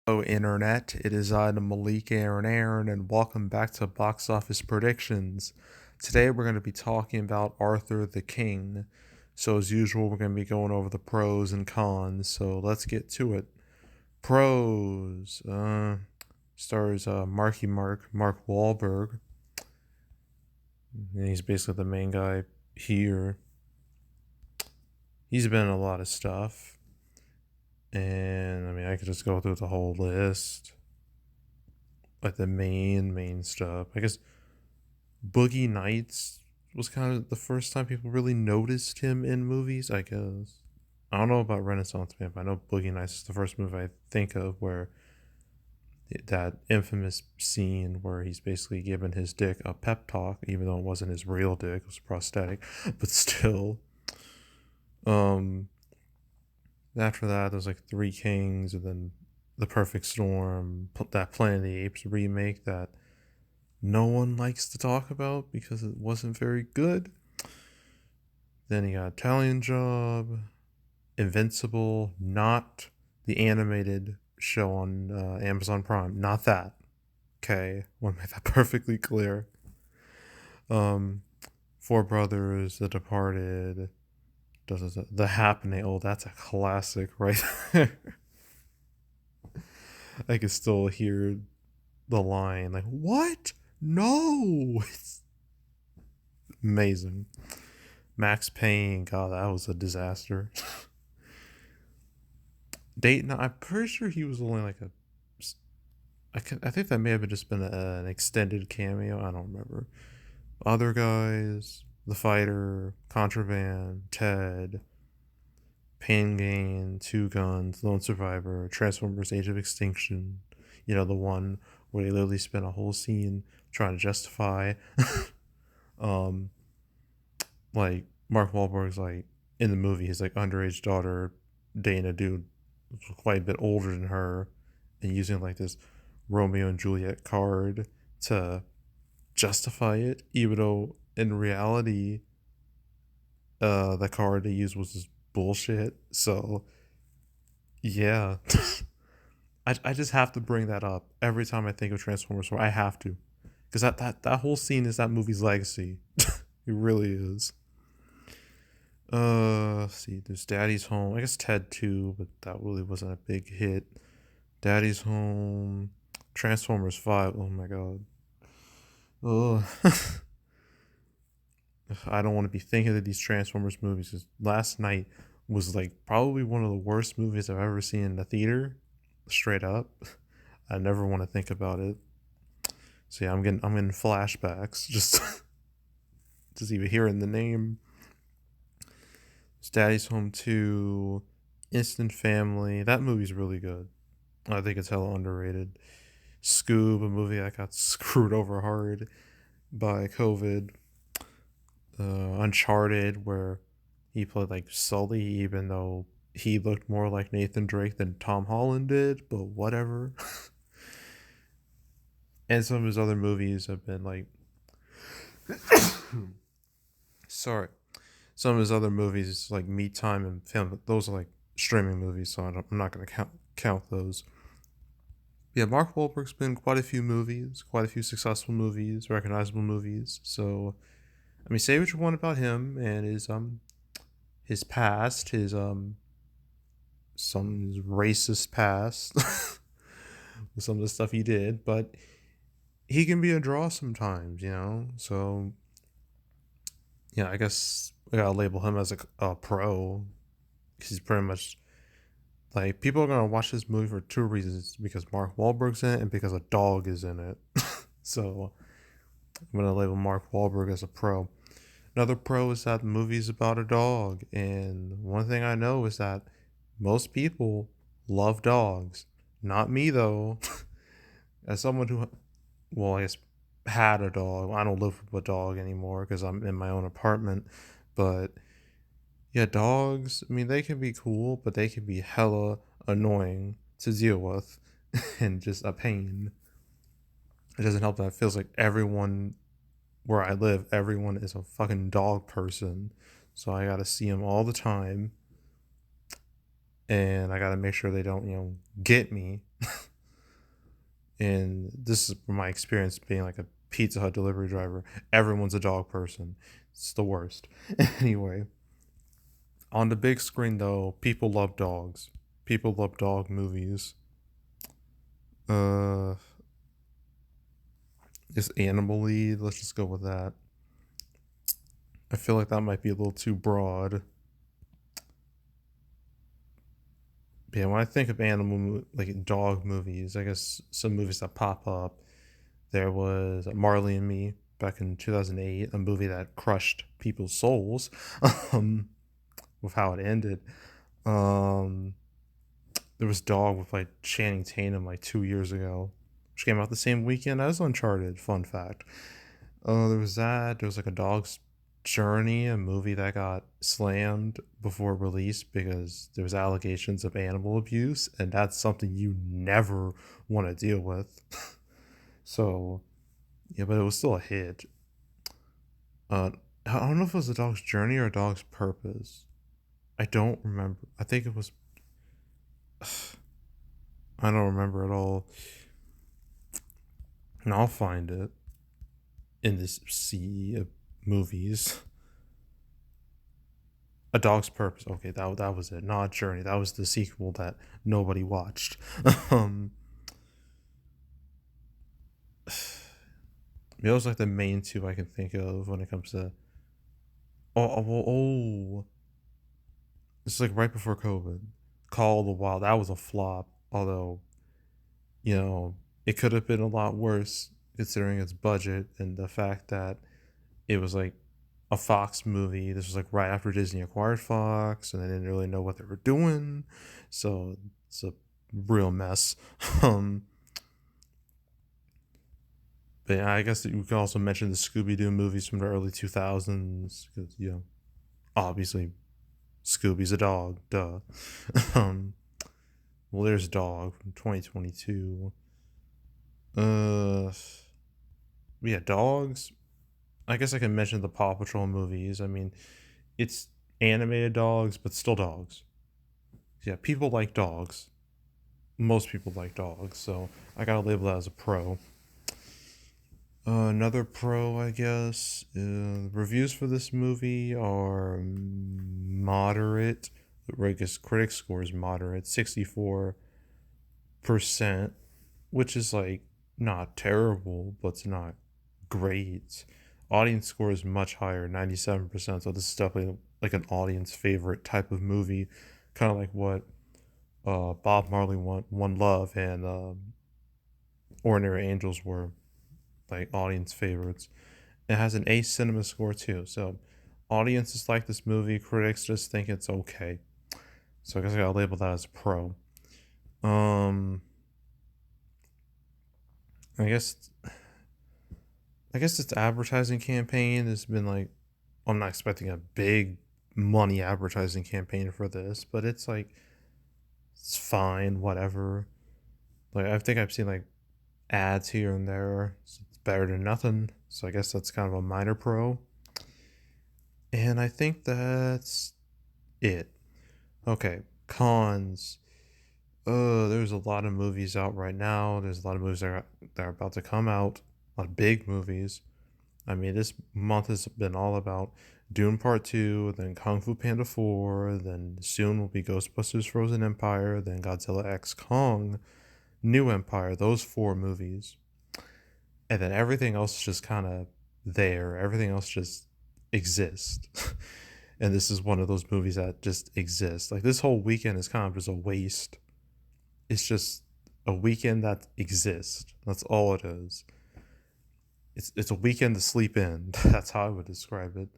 Hello, Internet. It is I, the Malik Aaron, and welcome back to Box Office Predictions. Today, we're going to be talking about Arthur the King. So, as usual, we're going to be going over the pros and cons. So, let's get to it. Pros. Stars Mark Wahlberg. And he's basically the main guy here. He's been in a lot of stuff. And, I could just go through the whole list. Like the main stuff. I guess Boogie Nights was kind of the first time people really noticed him in movies, I guess. I don't know about Renaissance Man, but I know Boogie Nights is the first movie I think of where that infamous scene where he's basically giving his dick a pep talk, even though it wasn't his real dick, it was prosthetic, but still. Um, After that, there's like Three Kings, and then The Perfect Storm, that Planet of the Apes remake that no one likes to talk about because it wasn't very good. Then you got Italian Job, Invincible, not the animated show on Amazon Prime, not that. Okay, want to make that perfectly clear. Um, Four Brothers, The Departed, The Happening. Oh, that's a classic right there. I can still hear the line like, "What? No!" It's amazing. Max Payne, God, that was a disaster. Dayton, I'm pretty sure he was only like a. I think that may have just been an extended cameo. I don't remember. Other guys, The Fighter, Contraband, Ted, Pain Gain, Two Guns, Lone Survivor, Transformers: Age of Extinction. You know, the one where they literally spent a whole scene trying to justify, um, like Mark Wahlberg's like in the movie, his like underage daughter dating a dude quite a bit older than her, and using like this Romeo and Juliet card to justify it, even though in reality, the card they used was just bullshit. So yeah, I just have to bring that up every time I think of Transformers 4. I have to, because that whole scene is that movie's legacy. It really is. Let's see, there's Daddy's Home. I guess Ted too, but that really wasn't a big hit. Daddy's Home, Transformers 5. Oh my god. Oh, I don't want to be thinking of these Transformers movies. 'Cause last night was like probably one of the worst movies I've ever seen in the theater. Straight up, I never want to think about it. So yeah, I'm getting flashbacks just even hearing the name. It's Daddy's Home 2, Instant Family. That movie's really good. I think it's hella underrated. Scoob, a movie that got screwed over hard by COVID. Uncharted, where he played like Sully, even though he looked more like Nathan Drake than Tom Holland did, but whatever. And some of his other movies have been like, sorry, some of his other movies like Meat Time and Film, those are like streaming movies, so I'm not gonna count those. Yeah, Mark Wahlberg's been in quite a few movies, quite a few successful movies, recognizable movies. So, say what you want about him and his past, his some racist past, with some of the stuff he did, but he can be a draw sometimes, you know. So, yeah, I guess I gotta label him as a pro because he's pretty much like people are gonna watch this movie for two reasons: because Mark Wahlberg's in it and because a dog is in it. So I'm gonna label Mark Wahlberg as a pro. Another pro is that the movie's about a dog, and one thing I know is that most people love dogs. Not me though. As someone who, well, I guess had a dog. I don't live with a dog anymore because I'm in my own apartment. But yeah, dogs. They can be cool, but they can be hella annoying to deal with, and just a pain. It doesn't help that it feels like everyone where I live, everyone is a fucking dog person. So I gotta see them all the time, and I gotta make sure they don't, get me. And this is from my experience being like a Pizza Hut delivery driver. Everyone's a dog person. It's the worst. Anyway, on the big screen though, people love dogs. People love dog movies. Uh, is Animal Lead? Let's just go with that. I feel like that might be a little too broad. Yeah, when I think of like dog movies, I guess some movies that pop up. There was Marley and Me back in 2008, a movie that crushed people's souls, um, with how it ended. Um, there was Dog with like Channing Tatum like 2 years ago, which came out the same weekend as Uncharted. Fun fact. There was that. There was like a Dog's Journey, a movie that got slammed before release because there was allegations of animal abuse, and that's something you never want to deal with. So yeah, but it was still a hit. Uh, I don't know if it was a Dog's Journey or a Dog's Purpose. I don't remember. I think it was. I don't remember at all. And I'll find it in this sea of movies. A Dog's Purpose. Okay, that was it. Not Journey. That was the sequel that nobody watched. um, those like the main two I can think of when it comes to. Oh. It's like right before COVID. Call of the Wild. That was a flop. Although, you know, it could have been a lot worse considering its budget and the fact that it was like a Fox movie. This was like right after Disney acquired Fox, and they didn't really know what they were doing. So it's a real mess. um, but yeah, I guess you can also mention the Scooby Doo movies from the early 2000s because obviously Scooby's a dog, duh. um, well, there's Dog from 2022. Uh, yeah, dogs. I guess I can mention the Paw Patrol movies. I mean, it's animated dogs, but still dogs. Yeah, people like dogs. Most people like dogs, so I gotta label that as a pro. Another pro, I guess. Reviews for this movie are moderate. I guess critic score is moderate, 64%, which is like not terrible, but it's not great. Audience score is much higher, 97%. So this is definitely like an audience favorite type of movie, kind of like what Bob Marley One Love and Ordinary Angels were like audience favorites. It has an A cinema score too. So audiences like this movie, critics just think it's okay. So I guess I gotta label that as a pro. Um, I guess its advertising campaign has been like, I'm not expecting a big money advertising campaign for this, but it's like it's fine, whatever. Like I think I've seen like ads here and there. So it's better than nothing. So I guess that's kind of a minor pro. And I think that's it. Okay, cons. There's a lot of movies out right now. There's a lot of movies that are about to come out. A lot of big movies. I mean, this month has been all about Dune Part 2, then Kung Fu Panda 4, then soon will be Ghostbusters Frozen Empire, then Godzilla X Kong, New Empire, those four movies. And then everything else is just kind of there. Everything else just exists. And this is one of those movies that just exists. Like this whole weekend is kind of just a waste. It's just a weekend that exists. That's all it is. It's a weekend to sleep in. That's how I would describe it.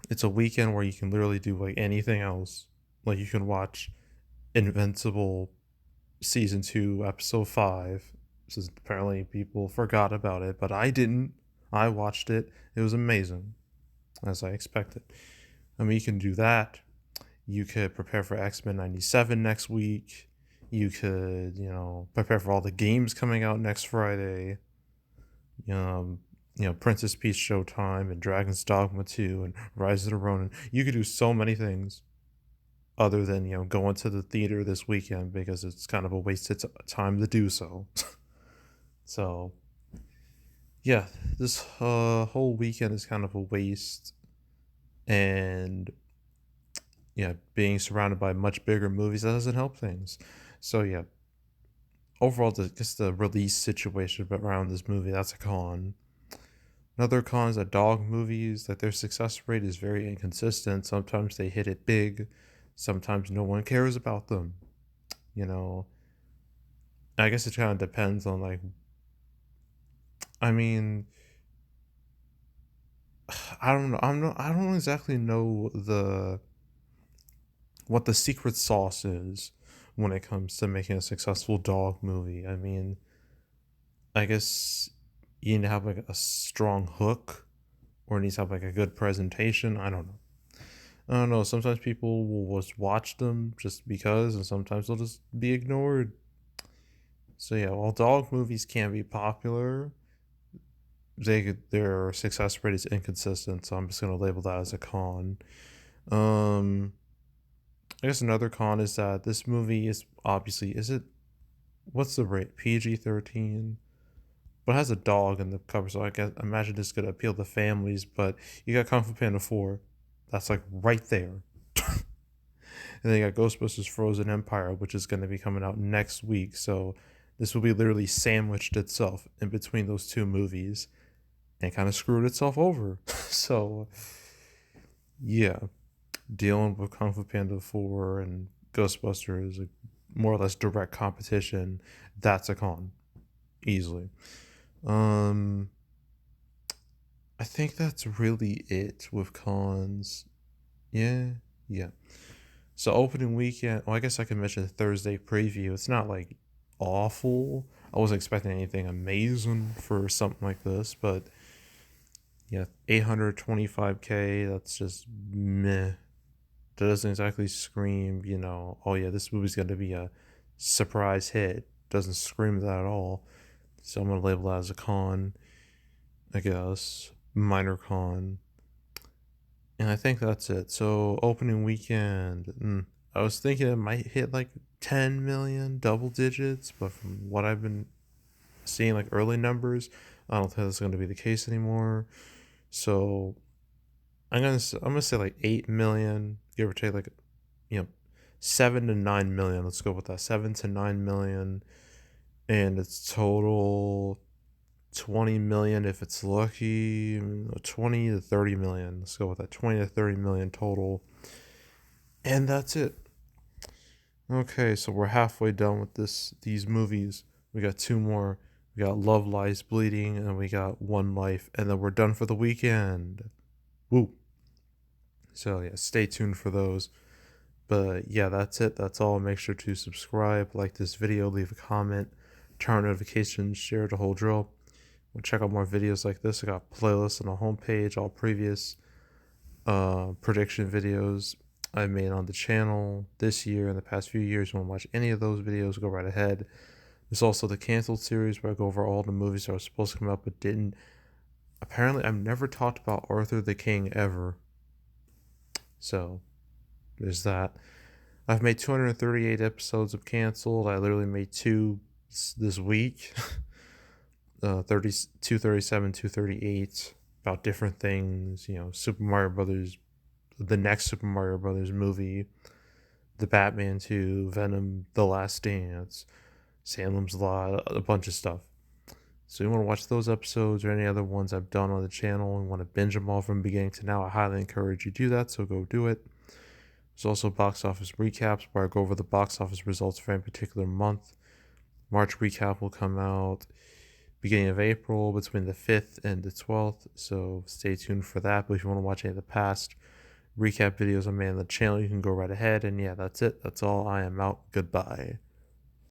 It's a weekend where you can literally do like anything else. Like you can watch Invincible season 2, episode 5. Since apparently people forgot about it, but I didn't. I watched it. It was amazing, as I expected. I mean, you can do that. You could prepare for X-Men 97 next week. You could, prepare for all the games coming out next Friday. Princess Peach Showtime and Dragon's Dogma 2 and Rise of the Ronin. You could do so many things other than, going to the theater this weekend because it's kind of a wasted time to do so. So yeah, this whole weekend is kind of a waste, and yeah, being surrounded by much bigger movies that doesn't help things. So yeah, overall, just the release situation around this movie, that's a con. Another con is that dog movies, like their success rate is very inconsistent. Sometimes they hit it big, sometimes no one cares about them. You know, I guess it kind of depends on like, I mean, I don't know. I don't exactly know what the secret sauce is when it comes to making a successful dog movie. I mean, I guess you need to have like a strong hook, or it needs to have like a good presentation. I don't know. I don't know. Sometimes people will just watch them just because, and sometimes they'll just be ignored. So yeah, while dog movies can be popular, their success rate is inconsistent. So I'm just gonna label that as a con. Um, I guess another con is that this movie is obviously, is it, what's the rate? PG-13, but it has a dog in the cover, so I guess imagine this could appeal to families. But you got Kung Fu Panda 4, that's like right there. And then you got Ghostbusters Frozen Empire, which is going to be coming out next week. So this will be literally sandwiched itself in between those two movies and kind of screwed itself over. So yeah, dealing with Kung Fu Panda 4 and Ghostbusters, like more or less direct competition, that's a con easily. Um, I think that's really it with cons. Yeah, yeah. So opening weekend. Well, I guess I can mention the Thursday preview. It's not like awful. I wasn't expecting anything amazing for something like this, but yeah, 825K. That's just meh. That doesn't exactly scream, oh yeah, this movie's going to be a surprise hit. Doesn't scream that at all. So I'm gonna label that as a con, I guess. Minor con. And I think that's it. So opening weekend, I was thinking it might hit like 10 million, double digits, but from what I've been seeing, like early numbers, I don't think that's going to be the case anymore. So I'm gonna say like 8 million, give or take, like, you know 7 to 9 million. Let's go with that, 7 to 9 million, and it's total 20 million if it's lucky, 20 to 30 million. Let's go with that, 20 to 30 million total. And that's it. Okay, so we're halfway done with these movies. We got two more. We got Love Lies Bleeding, and we got One Life, and then we're done for the weekend. Woo. So yeah, stay tuned for those. But yeah, that's it. That's all. Make sure to subscribe, like this video, leave a comment, turn on notifications, share the whole drill. We'll check out more videos like this. I got playlists on the homepage, all previous prediction videos I made on the channel this year and the past few years. You want to watch any of those videos, go right ahead. There's also the canceled series where I go over all the movies that were supposed to come out but didn't. Apparently, I've never talked about Arthur the King ever. So there's that. I've made 238 episodes of canceled. I literally made two this week. 237, 238, about different things. Super Mario Brothers, the next Super Mario Brothers movie, the Batman 2, Venom, The Last Dance, Salem's Lot, a bunch of stuff. So you want to watch those episodes or any other ones I've done on the channel and want to binge them all from beginning to now, I highly encourage you to do that, so go do it. There's also box office recaps where I go over the box office results for any particular month. March recap will come out beginning of April, between the 5th and the 12th, so stay tuned for that. But if you want to watch any of the past recap videos I made on the channel, you can go right ahead. And yeah, that's it. That's all. I am out. Goodbye.